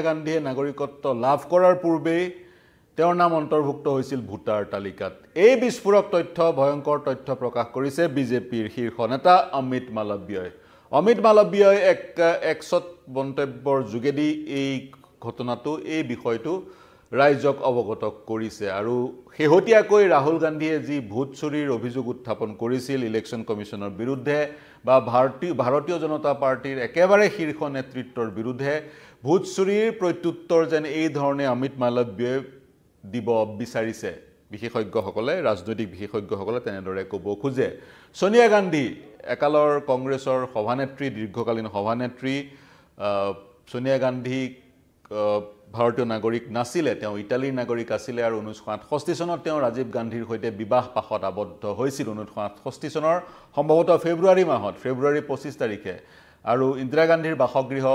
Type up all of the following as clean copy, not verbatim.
গান্ধীয়ে নাগৰিকত্ব লাভ কৰাৰ পূৰ্বে তেওঁৰ নাম অন্তৰ্ভুক্ত হৈছিল ভোটাৰ তালিকাত এই বিস্ফোৰক তথ্য ভয়ংকৰ তথ্য প্ৰকাশ কৰিছে বিজেপিৰ শীৰ্ষ নেতা অমিত মালব্যই একশত মন্তব্যৰ যোগেদি এই ঘটনাটো এই বিষয়টো ৰাইজক অৱগত কৰিছে আৰু শেহতীয়াকৈ ৰাহুল গান্ধীয়ে যি ভোট চুৰিৰ অভিযোগ উত্থাপন কৰিছিল ইলেকশ্যন কমিছনৰ বিৰুদ্ধে বা ভাৰতীয় জনতা পাৰ্টিৰ একেবাৰে শীৰ্ষ নেতৃত্বৰ বিৰুদ্ধে ভোট চুৰিৰ প্ৰত্যুত্তৰ যেন এই ধৰণে অমিত মালব্যই দিব বিচাৰিছে বিশেষজ্ঞসকলে ৰাজনৈতিক বিশেষজ্ঞসকলে তেনেদৰে ক'ব খোজে সোনিয়া গান্ধী একালৰ কংগ্ৰেছৰ সভানেত্ৰী দীৰ্ঘকালীন সভানেত্ৰী সোনিয়া গান্ধী ভাৰতীয় নাগৰিক নাছিলে তেওঁ ইটালীৰ নাগৰিক আছিল আৰু 1968 চনত তেওঁ ৰাজীৱ গান্ধীৰ সৈতে বিবাহ পাশত আবদ্ধ হৈছিল 1968 চনৰ সম্ভৱতঃ ফেব্ৰুৱাৰী 25 তাৰিখে আৰু ইন্দিৰা গান্ধীৰ বাসগৃহ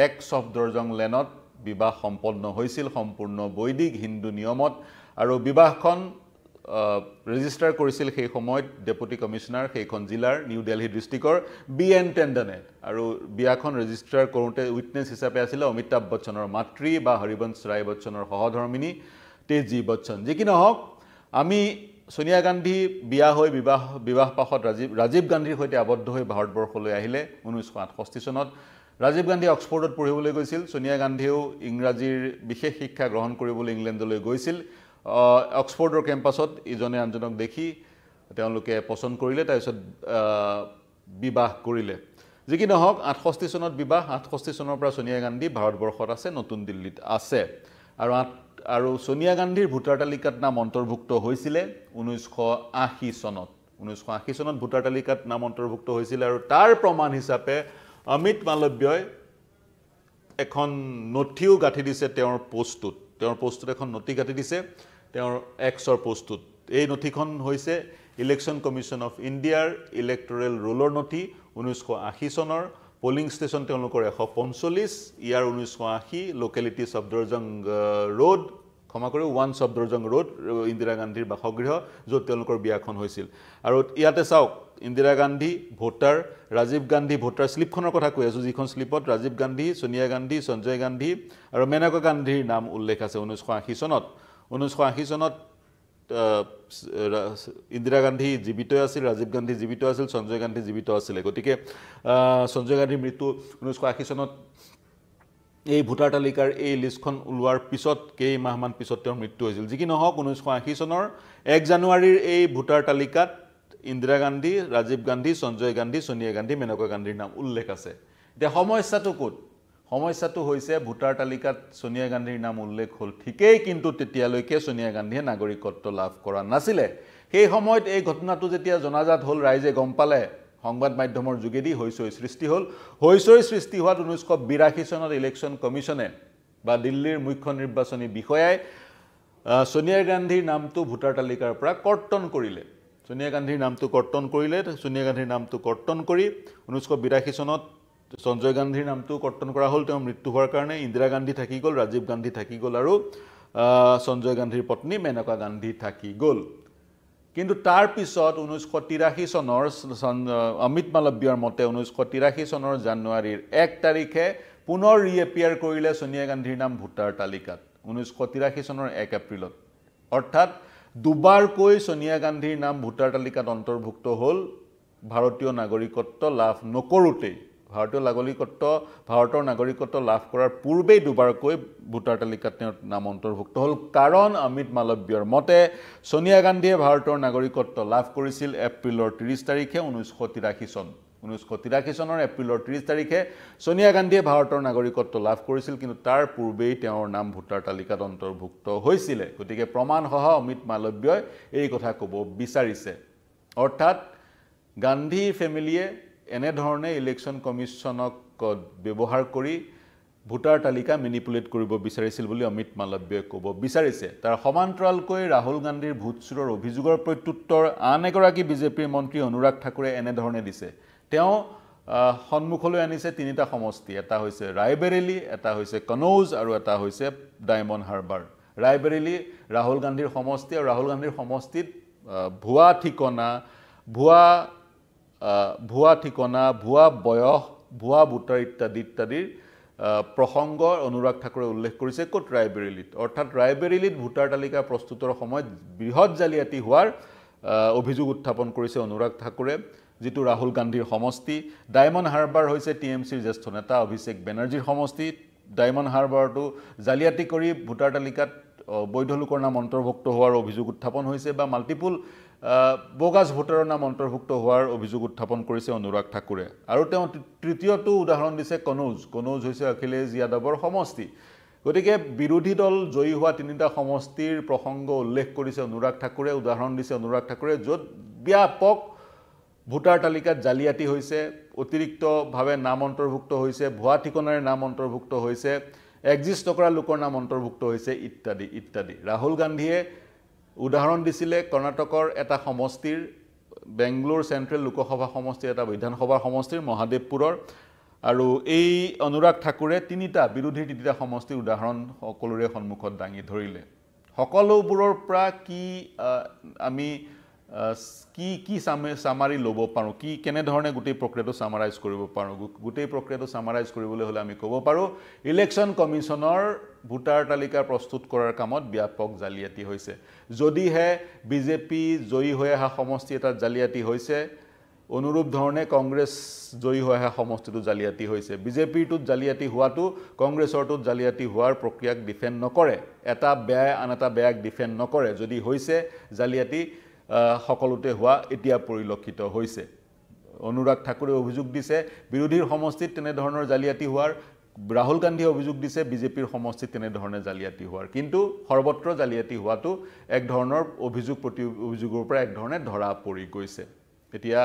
এক সফদৰজং লেনত বিবাহ সম্পন্ন হৈছিল সম্পূৰ্ণ বৈদিক হিন্দু নিয়মত আৰু বিবাহখন ৰেজিষ্টাৰ কৰিছিল সেই সময়ত ডেপুটি কমিশনাৰ সেইখন জিলাৰ নিউ দিল্লী ডিস্ট্ৰিক্টৰ বিএন টেণ্ডনে আৰু বিয়াখন ৰেজিষ্টাৰ কৰোঁতে উইটনেছ হিচাপে আছিল অমিতাভ বচ্চনৰ মাতৃ বা হৰিবংশ ৰায় বচ্চনৰ সহধৰ্মিনী তেজী বচ্চন যি কি নহওক আমি সোনিয়া গান্ধী বিয়া হৈ বিবাহ পাশত ৰাজীৱ গান্ধীৰ সৈতে আবদ্ধ হৈ ভাৰতবৰ্ষলৈ আহিলে 1968 চনত ৰাজীৱ গান্ধী অক্সফৰ্ডত পঢ়িবলৈ গৈছিল সোনিয়া গান্ধীও ইংৰাজীৰ বিশেষ শিক্ষা গ্ৰহণ কৰিবলৈ ইংলেণ্ডলৈ গৈছিল অক্সফৰ্ডৰ কেম্পাছত ইজনে আনজনক দেখি তেওঁলোকে পছন্দ কৰিলে তাৰপিছত বিবাহ কৰিলে যি কি নহওক 68 চনত বিবাহ 68 চনৰ পৰা সোনিয়া গান্ধী ভাৰতবৰ্ষত আছে নতুন দিল্লীত আছে আৰু সোনিয়া গান্ধীৰ ভোটাৰ তালিকাত নাম অন্তৰ্ভুক্ত হৈছিলে 1980 চনত ভোটাৰ তালিকাত নাম অন্তৰ্ভুক্ত হৈছিল আৰু তাৰ প্ৰমাণ হিচাপে অমিত মালব্যই এখন নথিও গাঁঠি দিছে তেওঁৰ পোষ্টত এখন নথি গাঁঠি দিছে তেওঁৰ এক্সৰ পোষ্টত এই নথিখন হৈছে ইলেকশ্যন কমিশ্যন অফ ইণ্ডিয়াৰ ইলেক্টৰেল ৰোলৰ নথি 1980 চনৰ পোলিং ষ্টেচন তেওঁলোকৰ 145 ইয়াৰ 1980 লোকেলিটি সফদৰজং ৰোড ক্ষমা কৰি 1 সফদৰজং ৰোড ইন্দিৰা গান্ধীৰ বাসগৃহ য'ত তেওঁলোকৰ বিয়াখন হৈছিল আৰু ইয়াতে চাওক ইন্দিৰা গান্ধী ভোটাৰ ৰাজীৱ গান্ধী ভোটাৰ স্লিপখনৰ কথা কৈ আছো যিখন স্লিপত ৰাজীৱ গান্ধী সোনিয়া গান্ধী সঞ্জয় গান্ধী আৰু মেনকা গান্ধীৰ নাম উল্লেখ আছে 1980 চনত ইন্দিৰা গান্ধী জীৱিত আছিল ৰাজীৱ গান্ধী জীৱিত আছিল সঞ্জয় গান্ধী জীৱিত আছিল গতিকে সঞ্জয় গান্ধীৰ মৃত্যু 1980 চনত এই ভোটাৰ তালিকাৰ এই লিষ্টখন উলোৱাৰ পিছত কেইমাহমান পিছত তেওঁৰ মৃত্যু হৈছিল যি কি নহওক 1980 চনৰ 1 জানুৱাৰীৰ এই ভোটাৰ তালিকাত ইন্দিৰা গান্ধী ৰাজীৱ গান্ধী সঞ্জয় গান্ধী সোনিয়া গান্ধী মেনকা গান্ধীৰ নাম উল্লেখ আছে এতিয়া সমস্যাটো হৈছে ভোটাৰ তালিকাত সোনিয়া গান্ধীৰ নাম উল্লেখ হ'ল ঠিকেই কিন্তু তেতিয়ালৈকে সোনিয়া গান্ধীয়ে নাগৰিকত্ব লাভ কৰা নাছিলে সেই সময়ত এই ঘটনাটো যেতিয়া জনাজাত হ'ল ৰাইজে গম পালে সংবাদ মাধ্যমৰ যোগেদি হৈছৈ সৃষ্টি হোৱাত 1982 চনত ইলেকশ্যন কমিছনে বা দিল্লীৰ মুখ্য নিৰ্বাচনী বিষয়াই সোনিয়া গান্ধীৰ নামটো ভোটাৰ তালিকাৰ পৰা কৰ্তন কৰিলে সোনিয়া গান্ধীৰ নামটো কৰ্তন কৰি 1982 চনত সঞ্জয় গান্ধীৰ নামটো কৰ্তন কৰা হ'ল তেওঁ মৃত্যু হোৱাৰ কাৰণে ইন্দিৰা গান্ধী থাকি গ'ল ৰাজীৱ গান্ধী থাকি গ'ল আৰু সঞ্জয় গান্ধীৰ পত্নী মেনকা গান্ধী থাকি গ'ল কিন্তু তাৰ পিছত 1983 চনৰ অমিত মালব্যৰ মতে 1983 চনৰ জানুৱাৰীৰ 1 তাৰিখে পুনৰ ৰিএপিয়াৰ কৰিলে সোনিয়া গান্ধীৰ নাম ভোটাৰ তালিকাত 1983 চনৰ 1 এপ্ৰিলত অৰ্থাৎ দুবাৰকৈ সোনিয়া গান্ধীৰ নাম ভোটাৰ তালিকাত অন্তৰ্ভুক্ত হ'ল ভাৰতীয় নাগৰিকত্ব লাভ নকৰোতে ভাৰতৰ নাগৰিকত্ব লাভ কৰাৰ পূৰ্বেই দুবাৰকৈ ভোটাৰ তালিকাত তেওঁৰ নাম অন্তৰ্ভুক্ত হ'ল কাৰণ অমিত মালব্যৰ মতে সোনিয়া গান্ধীয়ে ভাৰতৰ নাগৰিকত্ব লাভ কৰিছিল এপ্ৰিলৰ 30 তাৰিখে 1983 চনৰ এপ্ৰিলৰ 30 তাৰিখে সোনিয়া গান্ধীয়ে ভাৰতৰ নাগৰিকত্ব লাভ কৰিছিল কিন্তু তাৰ পূৰ্বেই তেওঁৰ নাম ভোটাৰ তালিকাত অন্তৰ্ভুক্ত হৈছিল গতিকে প্ৰমাণসহ অমিত মালব্যই এই কথা ক'ব বিচাৰিছে অৰ্থাৎ গান্ধী ফেমিলিয়ে এনে ধৰণে ইলেকশ্যন কমিছনক ব্যৱহাৰ কৰি ভোটাৰ তালিকা মেনিপুলেট কৰিব বিচাৰিছিল বুলি অমিত মালব্যই ক'ব বিচাৰিছে তাৰ সমান্তৰালকৈ ৰাহুল গান্ধীৰ ভোট চুৰৰ অভিযোগৰ প্ৰত্যুত্তৰ আন এগৰাকী বিজেপিৰ মন্ত্ৰী অনুৰাগ ঠাকুৰে এনে ধৰণে দিছে তেওঁ সন্মুখলৈ আনিছে তিনিটা সমষ্টি এটা হৈছে ৰায়বেৰেলী এটা হৈছে কনৌজ আৰু এটা হৈছে ডায়মণ্ড হাৰ্বাৰ ৰায়বেৰেলী ৰাহুল গান্ধীৰ সমষ্টি আৰু ৰাহুল গান্ধীৰ সমষ্টিত ভুৱা ঠিকনা ভুৱা বয়স ভুৱা ভোটাৰ ইত্যাদিৰ প্ৰসংগ অনুৰাগ ঠাকুৰে উল্লেখ কৰিছে ক'ত ৰায়বেৰেলীত অৰ্থাৎ ৰায়বেৰেলীত ভোটাৰ তালিকা প্ৰস্তুতৰ সময়ত বৃহৎ জালিয়াতি হোৱাৰ অভিযোগ উত্থাপন কৰিছে অনুৰাগ ঠাকুৰে যিটো ৰাহুল গান্ধীৰ সমষ্টি ডায়মণ্ড হাৰ্বাৰ হৈছে টিএমচিৰ জ্যেষ্ঠ নেতা অভিষেক বেনাৰ্জীৰ সমষ্টি ডায়মণ্ড হাৰ্বাৰটো জালিয়াতি কৰি ভোটাৰ তালিকাত বৈধ লোকৰ নাম অন্তৰ্ভুক্ত হোৱাৰ অভিযোগ উত্থাপন হৈছে বা মাল্টিপুল bogus ভোটাৰৰ নাম অন্তৰ্ভুক্ত হোৱাৰ অভিযোগ উত্থাপন কৰিছে অনুৰাগ ঠাকুৰে আৰু তেওঁ তৃতীয়টো উদাহৰণ দিছে কনৌজ হৈছে অখিলেশ যাদৱৰ সমষ্টি গতিকে বিৰোধী দল জয়ী হোৱা তিনিটা সমষ্টিৰ প্ৰসংগ উল্লেখ কৰিছে অনুৰাগ ঠাকুৰে উদাহৰণ দিছে অনুৰাগ ঠাকুৰে য'ত ব্যাপক ভোটাৰ তালিকাত জালিয়াতি হৈছে অতিৰিক্তভাৱে নাম অন্তৰ্ভুক্ত হৈছে ভুৱা ঠিকনাৰে নাম অন্তৰ্ভুক্ত হৈছে এক্সিষ্ট নকৰা লোকৰ নাম অন্তৰ্ভুক্ত হৈছে ইত্যাদি ইত্যাদি ৰাহুল গান্ধীয়ে উদাহৰণ দিছিলে কৰ্ণাটকৰ এটা সমষ্টিৰ বেংগলোৰ চেন্ট্ৰেল লোকসভা সমষ্টিৰ এটা বিধানসভাৰ সমষ্টিৰ মহাদেৱপুৰৰ আৰু এই অনুৰাগ ঠাকুৰে বিৰোধীৰ তিনিটা সমষ্টিৰ উদাহৰণ সকলোৰে সন্মুখত দাঙি ধৰিলে সকলোবোৰৰ পৰা কি আমি কি সামাৰি ল'ব পাৰোঁ কি কেনেধৰণে গোটেই প্ৰক্ৰিয়াটো সামাৰাইজ কৰিব পাৰোঁ গোটেই প্ৰক্ৰিয়াটো সামাৰাইজ কৰিবলৈ হ'লে আমি ক'ব পাৰোঁ ইলেকশ্যন কমিশ্যনৰ ভোটাৰ তালিকা প্ৰস্তুত কৰাৰ কামত ব্যাপক জালিয়াতি হৈছে যদিহে বিজেপি জয়ী হৈ অহা সমষ্টি এটাত জালিয়াতি হৈছে অনুৰূপ ধৰণে কংগ্ৰেছ জয়ী হৈ অহা সমষ্টিটো জালিয়াতি হৈছে বিজেপিৰটোত জালিয়াতি হোৱাটো কংগ্ৰেছৰটোত জালিয়াতি হোৱাৰ প্ৰক্ৰিয়াক ডিফেণ্ড নকৰে এটা বেয়া আন এটা বেয়াক ডিফেণ্ড নকৰে যদি হৈছে জালিয়াতি সকলোতে হোৱা এতিয়া পৰিলক্ষিত হৈছে অনুৰাগ ঠাকুৰে অভিযোগ দিছে বিৰোধীৰ সমষ্টিত তেনে ধৰণৰ জালিয়াতি হোৱাৰ ৰাহুল গান্ধীয়ে অভিযোগ দিছে বিজেপিৰ সমষ্টিত তেনে ধৰণে জালিয়াতি হোৱাৰ কিন্তু সৰ্বত্ৰ জালিয়াতি হোৱাটো এক ধৰণৰ অভিযোগ প্ৰতি অভিযোগৰ পৰা এক ধৰণে ধৰা পৰি গৈছে এতিয়া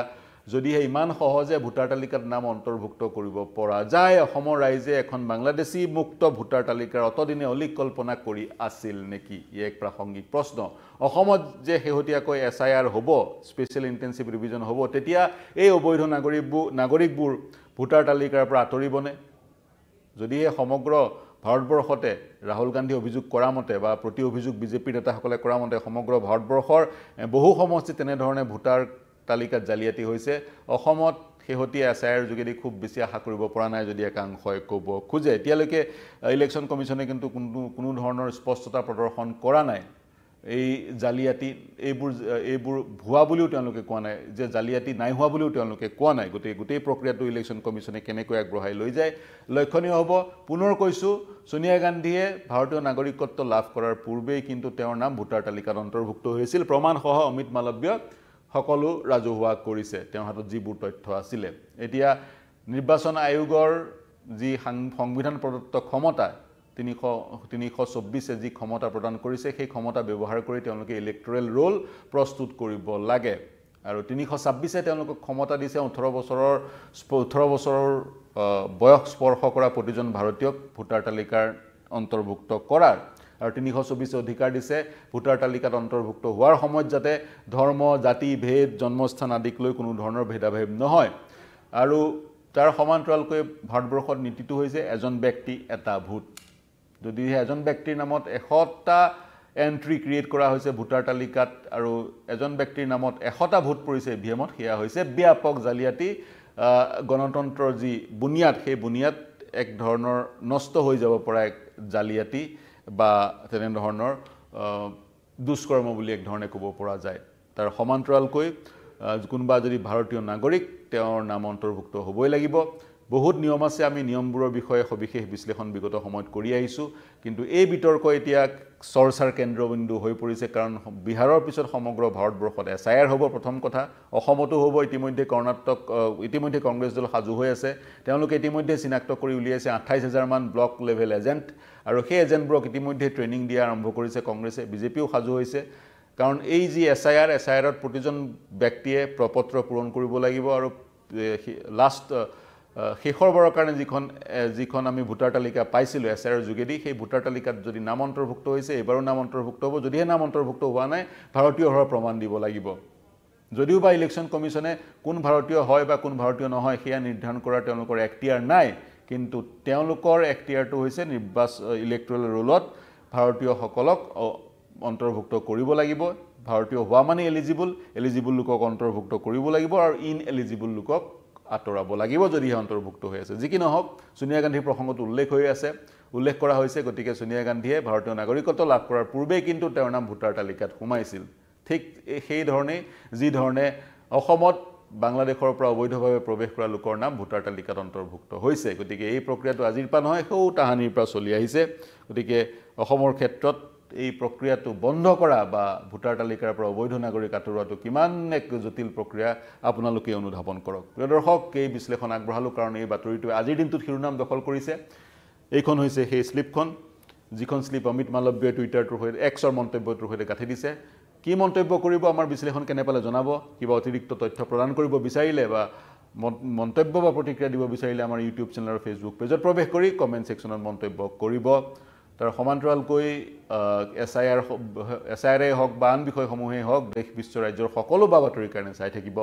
যদিহে ইমান সহজে ভোটাৰ তালিকাত নাম অন্তৰ্ভুক্ত কৰিব পৰা যায় অসমৰ ৰাইজে এখন বাংলাদেশী মুক্ত ভোটাৰ তালিকাৰ অতদিনে অলিক কল্পনা কৰি আছিল নেকি এক প্ৰাসংগিক প্ৰশ্ন অসমত যে শেহতীয়াকৈ SIR হ'ব স্পেচিয়েল ইন্টেনসিভ ৰিভিজন হ'ব তেতিয়া এই অবৈধ নাগৰিকবোৰ ভোটাৰ তালিকাৰ পৰা আঁতৰিবনে যদিহে সমগ্ৰ ভাৰতবৰ্ষতে ৰাহুল গান্ধী অভিযোগ কৰা মতে বা প্ৰতি অভিযোগ বিজেপি নেতাসকলে কৰা মতে সমগ্ৰ ভাৰতবৰ্ষৰ বহু সমষ্টি তেনে ধৰণে ভোটাৰ তালিকাত জালিয়াতি হৈছে অসমত শেহতীয়া SIR যোগেদি খুব বেছি আশা কৰিব পৰা নাই যদি একাংশই ক'ব খোজে এতিয়ালৈকে ইলেকশ্যন কমিশ্যনে কিন্তু কোনো ধৰণৰ স্পষ্টতা প্ৰদৰ্শন কৰা নাই এই জালিয়াতি এইবোৰ ভুৱা বুলিও তেওঁলোকে কোৱা নাই যে জালিয়াতি নাই হোৱা বুলিও তেওঁলোকে কোৱা নাই গোটেই প্ৰক্ৰিয়াটো ইলেকশ্যন কমিশ্যনে কেনেকৈ আগবঢ়াই লৈ যায় লক্ষণীয় হ'ব পুনৰ কৈছোঁ সোনিয়া গান্ধীয়ে ভাৰতীয় নাগৰিকত্ব লাভ কৰাৰ পূৰ্বেই কিন্তু তেওঁৰ নাম ভোটাৰ তালিকাত অন্তৰ্ভুক্ত হৈছিল প্ৰমাণসহ অমিত মালব্যক সকলো ৰাজহুৱা কৰিছে তেওঁৰ হাতত যিবোৰ তথ্য আছিলে এতিয়া নিৰ্বাচন আয়োগৰ যি সংবিধান প্ৰদত্ত ক্ষমতা 324 যি ক্ষমতা প্ৰদান কৰিছে সেই ক্ষমতা ব্যৱহাৰ কৰি তেওঁলোকে ইলেক্টৰেল ৰোল প্ৰস্তুত কৰিব লাগে আৰু 326 তেওঁলোকক ক্ষমতা দিছে 18 বছৰৰ বয়স স্পৰ্শ কৰা প্ৰতিজন ভাৰতীয়ক ভোটাৰ তালিকাৰ অন্তৰ্ভুক্ত কৰাৰ আৰু 324 অধিকাৰ দিছে ভোটাৰ তালিকাত অন্তৰ্ভুক্ত হোৱাৰ সময়ত যাতে ধৰ্ম জাতি ভেদ জন্মস্থান আদিক লৈ কোনো ধৰণৰ ভেদাভেদ নহয় আৰু তাৰ সমান্তৰালকৈ ভাৰতবৰ্ষত নীতিটো হৈছে এজন ব্যক্তি এটা ভোট যদি এজন ব্যক্তিৰ নামত 100টা এন্ট্ৰি ক্ৰিয়েট কৰা হৈছে ভোটাৰ তালিকাত আৰু এজন ব্যক্তিৰ নামত 100টা ভোট পৰিছে ইভিএমত সেয়া হৈছে ব্যাপক জালিয়াতি গণতন্ত্ৰৰ যি বুনিয়াদ সেই বুনিয়াদ এক ধৰণৰ নষ্ট হৈ যাব পৰা এক জালিয়াতি বা তেনে ধৰণৰ দুষ্কৰ্ম বুলি এক ধৰণে ক'ব পৰা যায় তাৰ সমান্তৰালকৈ কোনোবা যদি ভাৰতীয় নাগৰিক তেওঁৰ নাম অন্তৰ্ভুক্ত হ'বই লাগিব বহুত নিয়ম আছে আমি নিয়মবোৰৰ বিষয়ে সবিশেষ বিশ্লেষণ বিগত সময়ত কৰি আহিছোঁ কিন্তু এই বিতৰ্ক এতিয়া চৰ্চাৰ কেন্দ্ৰবিন্দু হৈ পৰিছে কাৰণ বিহাৰৰ পিছত সমগ্ৰ ভাৰতবৰ্ষত SIR হ'ব প্ৰথম কথা অসমতো হ'ব ইতিমধ্যে ইতিমধ্যে কংগ্ৰেছ দল সাজু হৈ আছে তেওঁলোকে ইতিমধ্যে চিনাক্ত কৰি উলিয়াইছে 28000 মান ব্লক লেভেল এজেণ্ট আৰু সেই এজেণ্টবোৰক ইতিমধ্যে ট্ৰেইনিং দিয়া আৰম্ভ কৰিছে কংগ্ৰেছে বিজেপিও সাজু হৈছে কাৰণ এই যি SIRত প্ৰতিজন ব্যক্তিয়ে প্ৰপত্ৰ পূৰণ কৰিব লাগিব আৰু লাষ্ট শেষৰবাৰৰ কাৰণে যিখন আমি ভোটাৰ তালিকা পাইছিলোঁ SIR যোগেদি সেই ভোটাৰ তালিকাত যদি নাম অন্তৰ্ভুক্ত হৈছে এবাৰো নাম অন্তৰ্ভুক্ত হ'ব যদিহে নাম অন্তৰ্ভুক্ত হোৱা নাই ভাৰতীয় হোৱাৰ প্ৰমাণ দিব লাগিব যদিও বা ইলেকশ্যন কমিশ্যনে কোন ভাৰতীয় হয় বা কোন ভাৰতীয় নহয় সেয়া নিৰ্ধাৰণ কৰাৰ তেওঁলোকৰ এখতিয়াৰ নাই কিন্তু তেওঁলোকৰ এখতিয়াৰটো হৈছে ইলেক্টৰেল ৰোলত ভাৰতীয়সকলক অন্তৰ্ভুক্ত কৰিব লাগিব ভাৰতীয় হোৱা মানে এলিজিবল লোকক অন্তৰ্ভুক্ত কৰিব লাগিব আৰু ইনএলিজিবল লোকক আঁতৰাব লাগিব যদিহে অন্তৰ্ভুক্ত হৈ আছে যি কি নহওক সোনিয়া গান্ধীৰ প্ৰসংগত উল্লেখ কৰা হৈছে গতিকে সোনিয়া গান্ধীয়ে ভাৰতীয় নাগৰিকত্ব লাভ কৰাৰ পূৰ্বে কিন্তু তেওঁৰ নাম ভোটাৰ তালিকাত সোমাইছিল ঠিক সেই ধৰণে যি ধৰণে অসমত বাংলাদেশৰ পৰা অবৈধভাৱে প্ৰৱেশ কৰা লোকৰ নাম ভোটাৰ তালিকাত অন্তৰ্ভুক্ত হৈছে গতিকে এই প্ৰক্ৰিয়াটো আজিৰ পৰা নহয় সৌ তাহানিৰ পৰা চলি আহিছে গতিকে অসমৰ ক্ষেত্ৰত এই প্ৰক্ৰিয়াটো বন্ধ কৰা বা ভোটাৰ তালিকাৰ পৰা অবৈধ নাগৰিক আঁতৰোৱাটো কিমান এক জটিল প্ৰক্ৰিয়া আপোনালোকে অনুধাৱন কৰক প্ৰিয় দৰ্শক এই বিশ্লেষণ আগবঢ়ালোঁ কাৰণ এই বাতৰিটোৱে আজিৰ দিনটোত শিৰোনাম দখল কৰিছে এইখন হৈছে সেই স্লিপখন যিখন স্লিপ অমিত মালব্যই টুইটাৰটোৰ সৈতে এক্সৰ মন্তব্যটোৰ সৈতে গাঁঠি দিছে কি মন্তব্য কৰিব আমাৰ বিশ্লেষণ কেনে পালে জনাব কিবা অতিৰিক্ত তথ্য প্ৰদান কৰিব বিচাৰিলে বা মন্তব্য বা প্ৰতিক্ৰিয়া দিব বিচাৰিলে আমাৰ ইউটিউব চেনেল আৰু ফেচবুক পেজত প্ৰৱেশ কৰি কমেণ্ট ছেকশ্যনত মন্তব্য কৰিব তাৰ সমান্তৰালকৈ এছআইআৰ হওক বা আন বিষয়সমূহেই হওক দেশ বিশ্ব ৰাজ্যৰ সকলো বা বাতৰিৰ কাৰণে চাই থাকিব